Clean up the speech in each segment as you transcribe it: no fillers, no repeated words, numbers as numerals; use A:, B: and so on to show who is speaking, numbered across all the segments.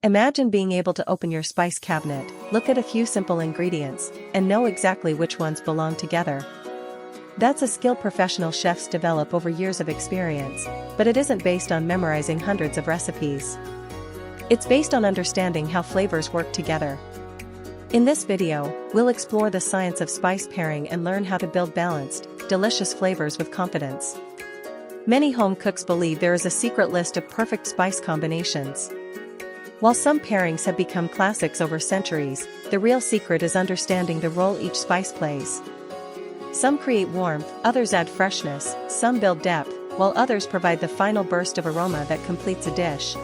A: Imagine being able to open your spice cabinet, look at a few simple ingredients, and know exactly which ones belong together. That's a skill professional chefs develop over years of experience, but it isn't based on memorizing hundreds of recipes. It's based on understanding how flavors work together. In this video, we'll explore the science of spice pairing and learn how to build balanced, delicious flavors with confidence. Many home cooks believe there is a secret list of perfect spice combinations. While some pairings have become classics over centuries, the real secret is understanding the role each spice plays. Some create warmth, others add freshness, some build depth, while others provide the final burst of aroma that completes a dish.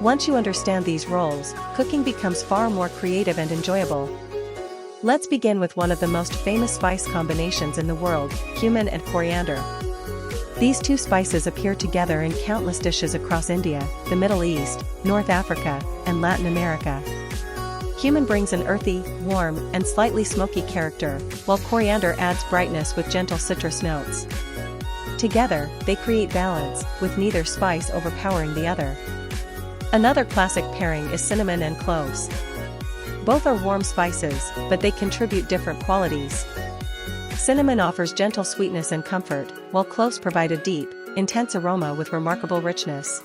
A: Once you understand these roles, cooking becomes far more creative and enjoyable. Let's begin with one of the most famous spice combinations in the world, cumin and coriander. These two spices appear together in countless dishes across India, the Middle East, North Africa, and Latin America. Cumin brings an earthy, warm, and slightly smoky character, while coriander adds brightness with gentle citrus notes. Together, they create balance, with neither spice overpowering the other. Another classic pairing is cinnamon and cloves. Both are warm spices, but they contribute different qualities. Cinnamon offers gentle sweetness and comfort, while cloves provide a deep, intense aroma with remarkable richness.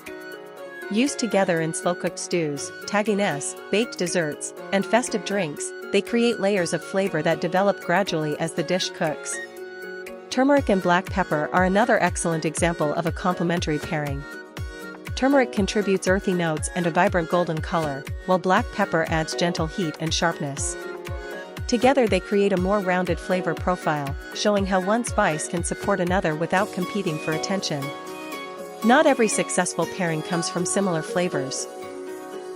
A: Used together in slow-cooked stews, tagines, baked desserts, and festive drinks, they create layers of flavor that develop gradually as the dish cooks. Turmeric and black pepper are another excellent example of a complementary pairing. Turmeric contributes earthy notes and a vibrant golden color, while black pepper adds gentle heat and sharpness. Together they create a more rounded flavor profile, showing how one spice can support another without competing for attention. Not every successful pairing comes from similar flavors.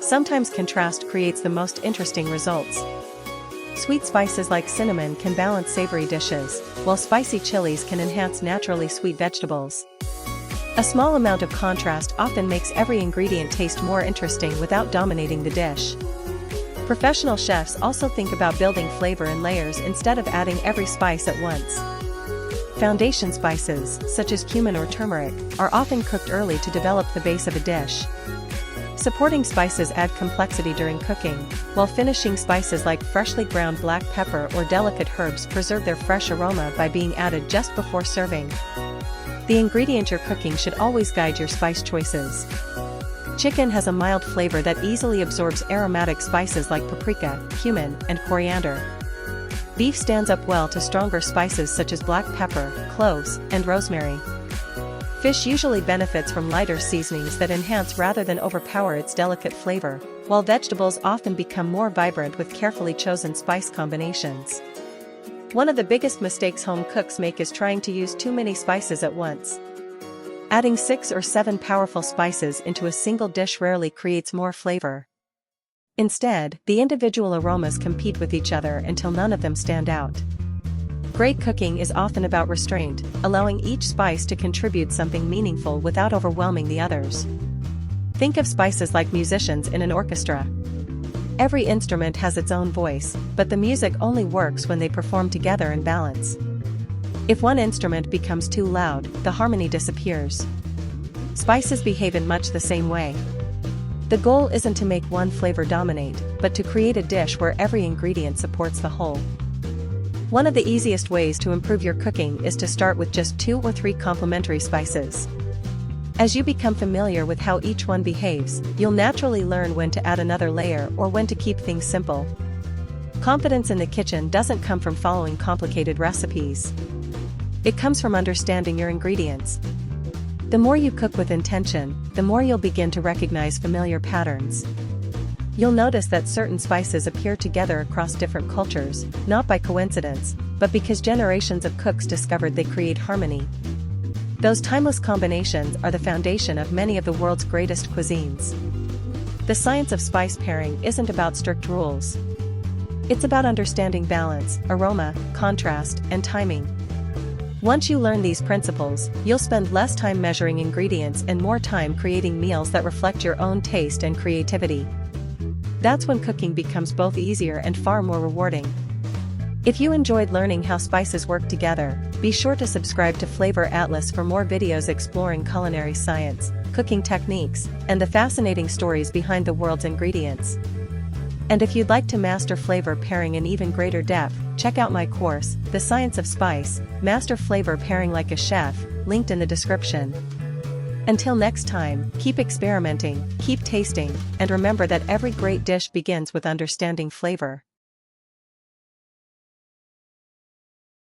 A: Sometimes contrast creates the most interesting results. Sweet spices like cinnamon can balance savory dishes, while spicy chilies can enhance naturally sweet vegetables. A small amount of contrast often makes every ingredient taste more interesting without dominating the dish. Professional chefs also think about building flavor in layers instead of adding every spice at once. Foundation spices, such as cumin or turmeric, are often cooked early to develop the base of a dish. Supporting spices add complexity during cooking, while finishing spices like freshly ground black pepper or delicate herbs preserve their fresh aroma by being added just before serving. The ingredient you're cooking should always guide your spice choices. Chicken has a mild flavor that easily absorbs aromatic spices like paprika, cumin, and coriander. Beef stands up well to stronger spices such as black pepper, cloves, and rosemary. Fish usually benefits from lighter seasonings that enhance rather than overpower its delicate flavor, while vegetables often become more vibrant with carefully chosen spice combinations. One of the biggest mistakes home cooks make is trying to use too many spices at once. Adding 6 or 7 powerful spices into a single dish rarely creates more flavor. Instead, the individual aromas compete with each other until none of them stand out. Great cooking is often about restraint, allowing each spice to contribute something meaningful without overwhelming the others. Think of spices like musicians in an orchestra. Every instrument has its own voice, but the music only works when they perform together in balance. If one instrument becomes too loud, the harmony disappears. Spices behave in much the same way. The goal isn't to make one flavor dominate, but to create a dish where every ingredient supports the whole. One of the easiest ways to improve your cooking is to start with just 2 or 3 complementary spices. As you become familiar with how each one behaves, you'll naturally learn when to add another layer or when to keep things simple. Confidence in the kitchen doesn't come from following complicated recipes. It comes from understanding your ingredients. The more you cook with intention, the more you'll begin to recognize familiar patterns. You'll notice that certain spices appear together across different cultures, not by coincidence, but because generations of cooks discovered they create harmony. Those timeless combinations are the foundation of many of the world's greatest cuisines. The science of spice pairing isn't about strict rules. It's about understanding balance, aroma, contrast, and timing. Once you learn these principles, you'll spend less time measuring ingredients and more time creating meals that reflect your own taste and creativity. That's when cooking becomes both easier and far more rewarding. If you enjoyed learning how spices work together, be sure to subscribe to Flavor Atlas for more videos exploring culinary science, cooking techniques, and the fascinating stories behind the world's ingredients. And if you'd like to master flavor pairing in even greater depth, check out my course, The Science of Spice, Master Flavor Pairing Like a Chef, linked in the description. Until next time, keep experimenting, keep tasting, and remember that every great dish begins with understanding flavor.